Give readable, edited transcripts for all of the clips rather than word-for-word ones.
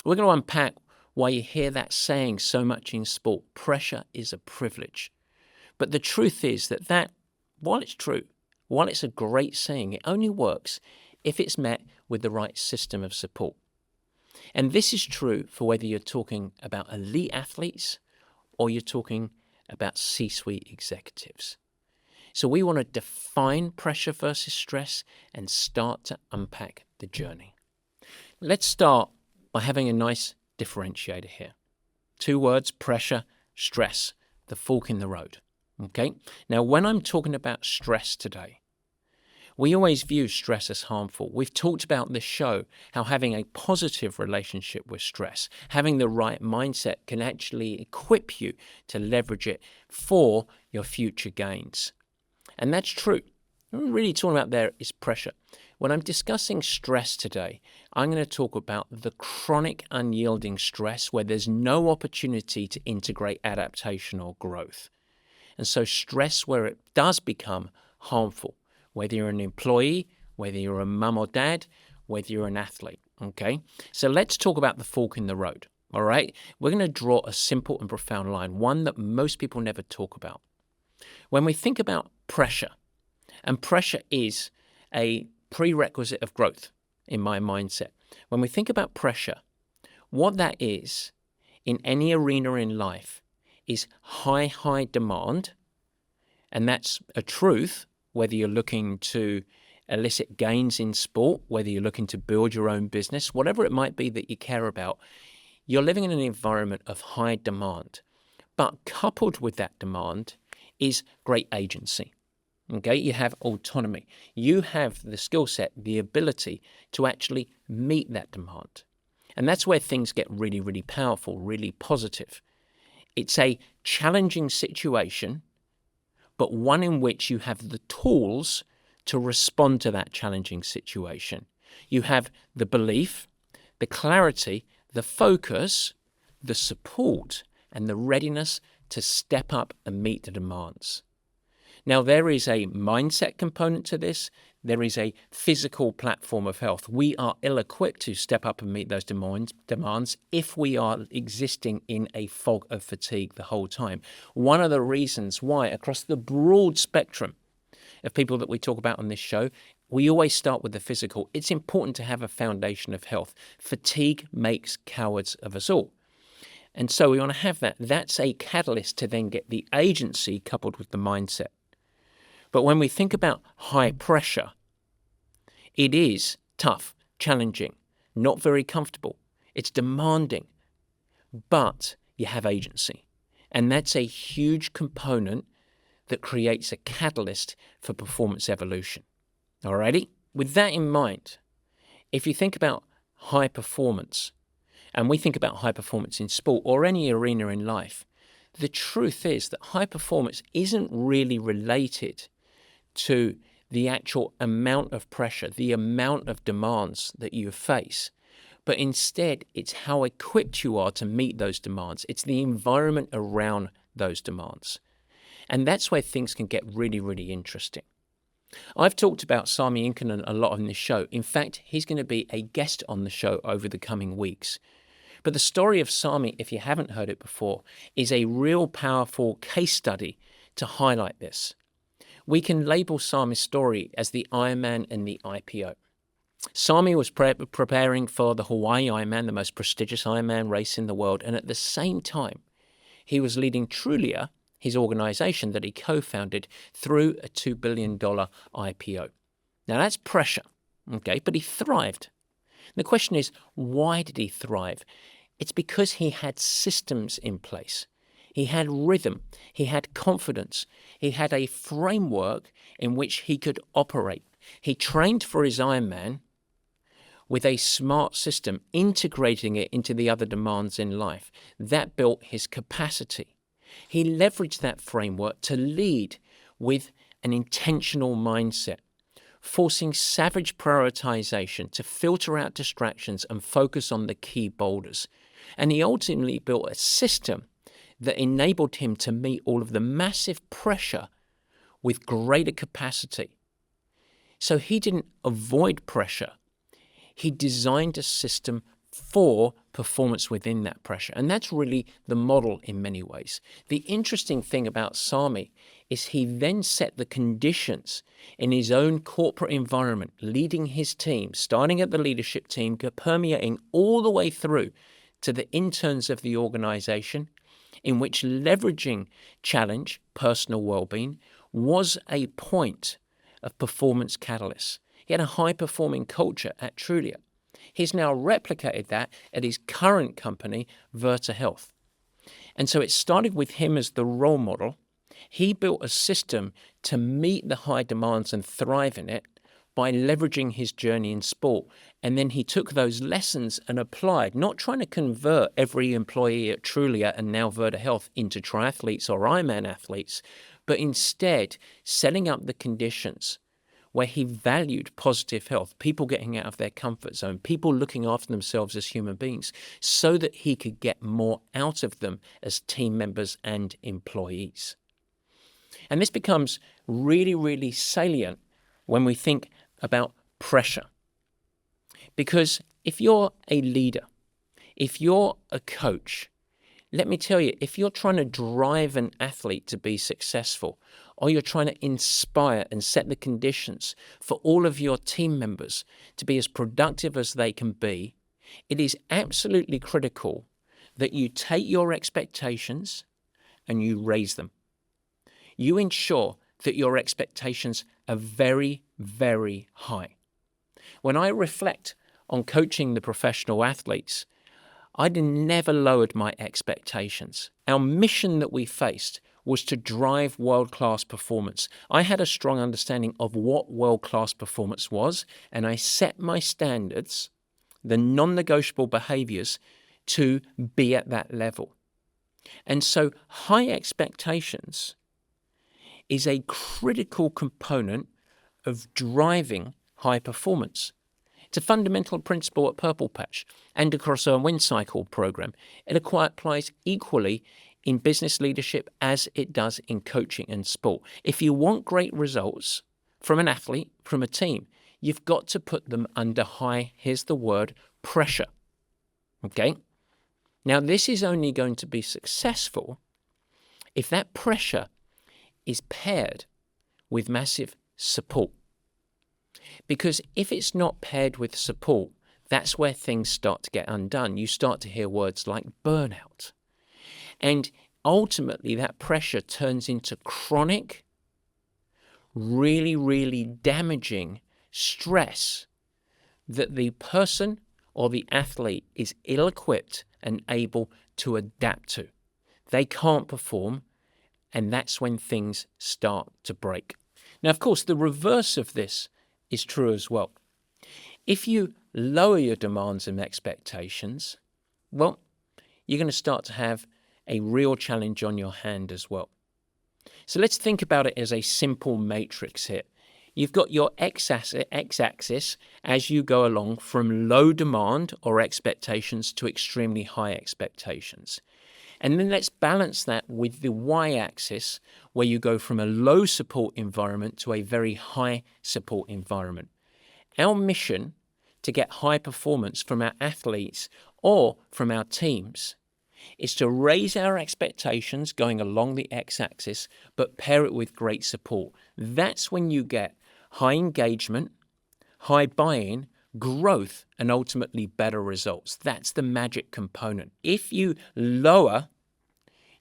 We're going to unpack why you hear that saying so much in sport: pressure is a privilege. But the truth is that while it's true, while it's a great saying, it only works if it's met with the right system of support. And this is true for whether you're talking about elite athletes or you're talking about C-suite executives. So we want to define pressure versus stress and start to unpack the journey. Let's start by having a nice differentiator here. 2 words: pressure, stress, the fork in the road. Okay? Now, when I'm talking about stress today, we always view stress as harmful. We've talked about this show, how having a positive relationship with stress, having the right mindset can actually equip you to leverage it for your future gains. And that's true. What I'm really talking about there is pressure. When I'm discussing stress today, I'm going to talk about the chronic unyielding stress where there's no opportunity to integrate adaptation or growth. And so stress where it does become harmful, whether you're an employee, whether you're a mum or dad, whether you're an athlete, okay? So let's talk about the fork in the road, all right? We're going to draw a simple and profound line, one that most people never talk about. When we think about pressure, and pressure is a prerequisite of growth in my mindset. When we think about pressure, what that is in any arena in life is high demand, and that's a truth, whether you're looking to elicit gains in sport, whether you're looking to build your own business, whatever it might be that you care about, you're living in an environment of high demand. But coupled with that demand is great agency. Okay, you have autonomy. You have the skill set, the ability to actually meet that demand. And that's where things get really, really powerful, really positive. It's a challenging situation, but one in which you have the tools to respond to that challenging situation. You have the belief, the clarity, the focus, the support, and the readiness to step up and meet the demands. Now, there is a mindset component to this. There is a physical platform of health. We are ill-equipped to step up and meet those demands if we are existing in a fog of fatigue the whole time. One of the reasons why, across the broad spectrum of people that we talk about on this show, we always start with the physical. It's important to have a foundation of health. Fatigue makes cowards of us all. And so we want to have that. That's a catalyst to then get the agency coupled with the mindset. But when we think about high pressure, it is tough, challenging, not very comfortable. It's demanding, but you have agency. And that's a huge component that creates a catalyst for performance evolution. Alrighty? With that in mind, if you think about high performance, and we think about high performance in sport or any arena in life, the truth is that high performance isn't really related to the actual amount of pressure, the amount of demands that you face. But instead, it's how equipped you are to meet those demands. It's the environment around those demands. And that's where things can get really, really interesting. I've talked about Sami Inkanen a lot on this show. In fact, he's going to be a guest on the show over the coming weeks. But the story of Sami, if you haven't heard it before, is a real powerful case study to highlight this. We can label Sami's story as the Ironman and the IPO. Sami was preparing for the Hawaii Ironman, the most prestigious Ironman race in the world, and at the same time, he was leading Trulia, his organization that he co-founded, through a $2 billion IPO. Now that's pressure, okay, but he thrived. And the question is, why did he thrive? It's because he had systems in place. He had rhythm, he had confidence, he had a framework in which he could operate. He trained for his Ironman with a smart system, integrating it into the other demands in life. That built his capacity. He leveraged that framework to lead with an intentional mindset, forcing savage prioritization to filter out distractions and focus on the key boulders. And he ultimately built a system that enabled him to meet all of the massive pressure with greater capacity. So he didn't avoid pressure. He designed a system for performance within that pressure. And that's really the model in many ways. The interesting thing about Sami is he then set the conditions in his own corporate environment, leading his team, starting at the leadership team, permeating all the way through to the interns of the organization, in which leveraging challenge, personal well-being, was a point of performance catalyst. He had a high-performing culture at Trulia. He's now replicated that at his current company, Virta Health. And so it started with him as the role model. He built a system to meet the high demands and thrive in it by leveraging his journey in sport. And then he took those lessons and applied, not trying to convert every employee at Trulia and now Virta Health into triathletes or Ironman athletes, but instead setting up the conditions where he valued positive health, people getting out of their comfort zone, people looking after themselves as human beings, so that he could get more out of them as team members and employees. And this becomes really, really salient when we think about pressure. Because if you're a leader, if you're a coach, let me tell you, if you're trying to drive an athlete to be successful, or you're trying to inspire and set the conditions for all of your team members to be as productive as they can be, it is absolutely critical that you take your expectations and you raise them. You ensure that your expectations are very, very high. When I reflect on coaching the professional athletes, I'd never lowered my expectations. Our mission that we faced was to drive world-class performance. I had a strong understanding of what world-class performance was, and I set my standards, the non-negotiable behaviors, to be at that level. And so high expectations is a critical component of driving high performance. It's a fundamental principle at Purple Patch and across our Win Cycle program. It applies equally in business leadership as it does in coaching and sport. If you want great results from an athlete, from a team, you've got to put them under high, here's the word, pressure. Okay? Now, this is only going to be successful if that pressure is paired with massive support. Because if it's not paired with support, that's where things start to get undone. You start to hear words like burnout. And ultimately, that pressure turns into chronic, really, really damaging stress that the person or the athlete is ill-equipped and able to adapt to. They can't perform, and that's when things start to break. Now, of course, the reverse of this is true as well. If you lower your demands and expectations, well, you're going to start to have a real challenge on your hand as well. So let's think about it as a simple matrix here. You've got your x-axis as you go along from low demand or expectations to extremely high expectations. And then let's balance that with the y-axis, where you go from a low support environment to a very high support environment. Our mission to get high performance from our athletes or from our teams is to raise our expectations going along the x-axis, but pair it with great support. That's when you get high engagement, high buy-in, growth, and ultimately better results. That's the magic component. If you lower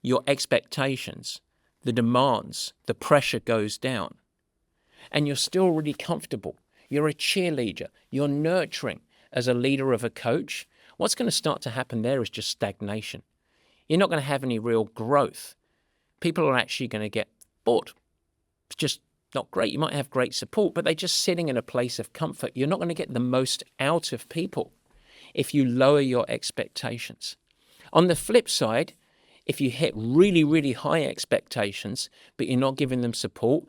your expectations, the demands, the pressure goes down, and you're still really comfortable, you're a cheerleader, you're nurturing as a leader of a coach, what's going to start to happen there is just stagnation. You're not going to have any real growth. People are actually going to get bored. It's just not great. You might have great support, but they're just sitting in a place of comfort. You're not going to get the most out of people if you lower your expectations. On the flip side, if you hit really, really high expectations, but you're not giving them support,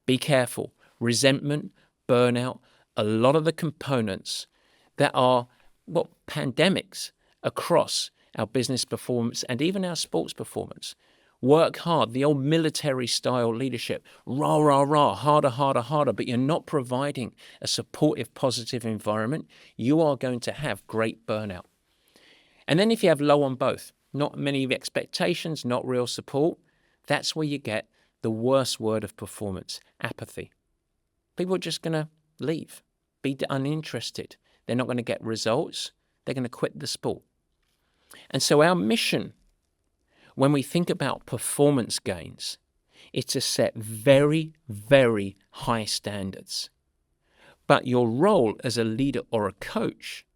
be careful. Resentment, burnout, a lot of the components that are, pandemics across our business performance and even our sports performance Work hard, the old military style leadership, rah, rah, rah, harder, harder, harder, but you're not providing a supportive, positive environment, you are going to have great burnout. And then if you have low on both, not many expectations, not real support, that's where you get the worst word of performance, apathy. People are just going to leave, be uninterested. They're not going to get results. They're going to quit the sport. And so our mission, when we think about performance gains, is to set very, very high standards. But your role as a leader or a coach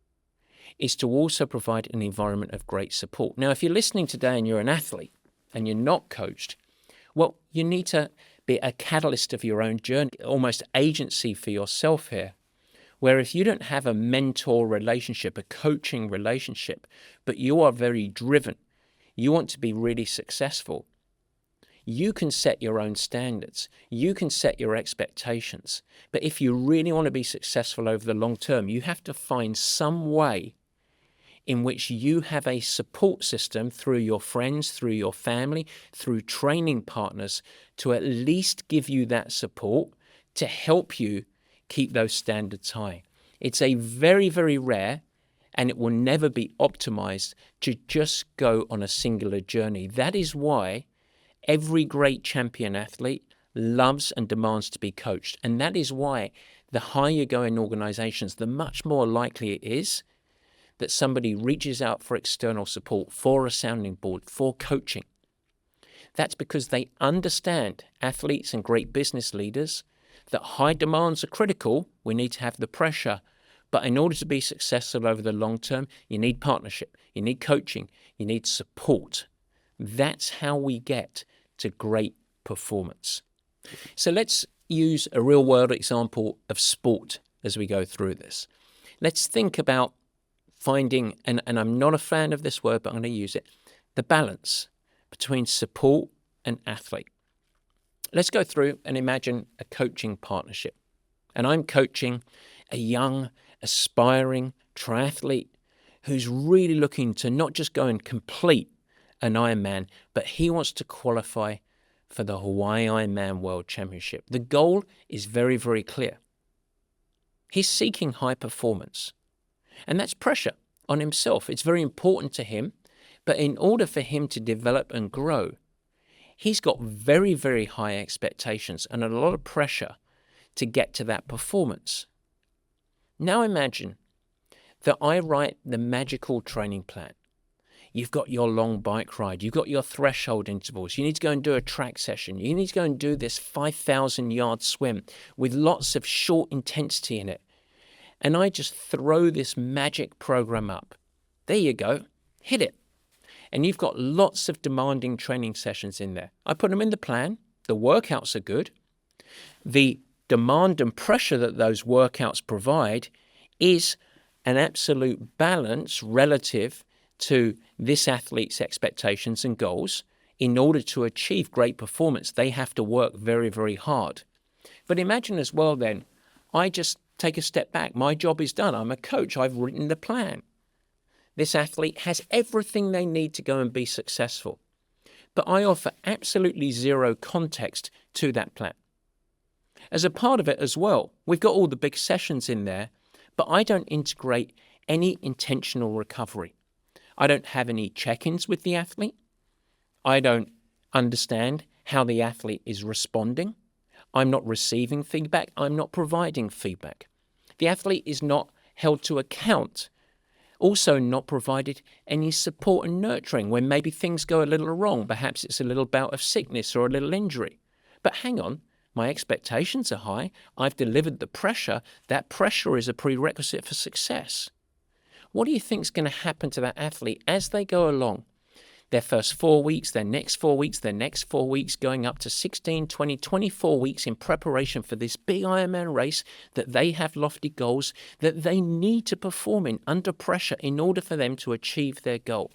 is to also provide an environment of great support. Now, if you're listening today and you're an athlete and you're not coached, well, you need to be a catalyst of your own journey, almost agency for yourself here, where if you don't have a mentor relationship, a coaching relationship, but you are very driven, you want to be really successful, you can set your own standards, you can set your expectations. But if you really want to be successful over the long term, you have to find some way in which you have a support system through your friends, through your family, through training partners, to at least give you that support to help you keep those standards high. It's a very, very rare, and it will never be optimized to just go on a singular journey. That is why every great champion athlete loves and demands to be coached. And that is why the higher you go in organizations, the much more likely it is that somebody reaches out for external support, for a sounding board, for coaching. That's because they understand, athletes and great business leaders, that high demands are critical. We need to have the pressure. But in order to be successful over the long term, you need partnership, you need coaching, you need support. That's how we get to great performance. So let's use a real world example of sport as we go through this. Let's think about finding, and I'm not a fan of this word, but I'm going to use it, the balance between support and athlete. Let's go through and imagine a coaching partnership. And I'm coaching a young, aspiring triathlete who's really looking to not just go and complete an Ironman, but he wants to qualify for the Hawaii Ironman World Championship. The goal is very, very clear. He's seeking high performance. And that's pressure on himself. It's very important to him. But in order for him to develop and grow, he's got very, very high expectations and a lot of pressure to get to that performance. Now imagine that I write the magical training plan. You've got your long bike ride. You've got your threshold intervals. You need to go and do a track session. You need to go and do this 5,000-yard swim with lots of short intensity in it. And I just throw this magic program up. There you go. Hit it. And you've got lots of demanding training sessions in there. I put them in the plan. The workouts are good. The demand and pressure that those workouts provide is an absolute balance relative to this athlete's expectations and goals. In order to achieve great performance, they have to work very, very hard. But imagine as well then, I just take a step back. My job is done. I'm a coach. I've written the plan. This athlete has everything they need to go and be successful. But I offer absolutely zero context to that plan. As a part of it as well, we've got all the big sessions in there, but I don't integrate any intentional recovery. I don't have any check-ins with the athlete. I don't understand how the athlete is responding. I'm not receiving feedback. I'm not providing feedback. The athlete is not held to account. Also not provided any support and nurturing when maybe things go a little wrong. Perhaps it's a little bout of sickness or a little injury. But hang on, my expectations are high. I've delivered the pressure. That pressure is a prerequisite for success. What do you think is going to happen to that athlete as they go along? Their first 4 weeks, their next 4 weeks, their next 4 weeks, going up to 16, 20, 24 weeks in preparation for this big Ironman race that they have lofty goals that they need to perform in under pressure in order for them to achieve their goal.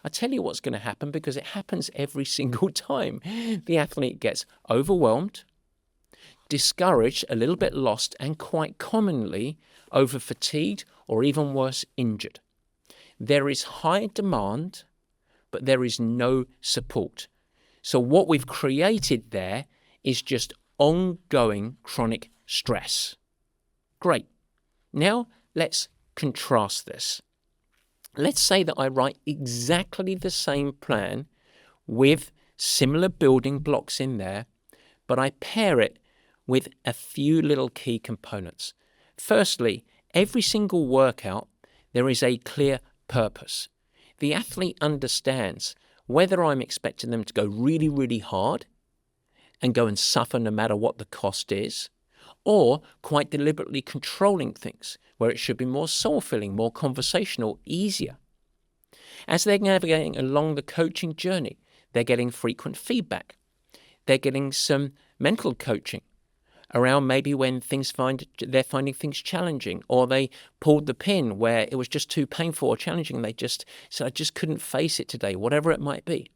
I tell you what's going to happen because it happens every single time. The athlete gets overwhelmed, discouraged, a little bit lost, and quite commonly over-fatigued or even worse, injured. There is high demand, but there is no support. So what we've created there is just ongoing chronic stress. Great. Now let's contrast this. Let's say that I write exactly the same plan with similar building blocks in there, but I pair it with a few little key components. Firstly, every single workout, there is a clear purpose. The athlete understands whether I'm expecting them to go really, really hard and go and suffer no matter what the cost is, or quite deliberately controlling things where it should be more soul-filling, more conversational, easier. As they're navigating along the coaching journey, they're getting frequent feedback. They're getting some mental coaching around maybe when they're finding things challenging, or they pulled the pin where it was just too painful or challenging and they just said, I just couldn't face it today, whatever it might be.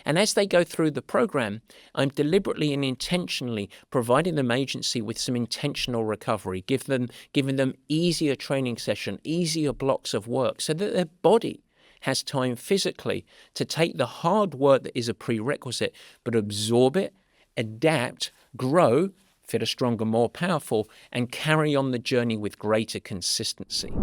And as they go through the program, I'm deliberately and intentionally providing them agency with some intentional recovery, giving them easier training session, easier blocks of work, so that their body has time physically to take the hard work that is a prerequisite, but absorb it, adapt, grow, fitter, stronger, more powerful, and carry on the journey with greater consistency.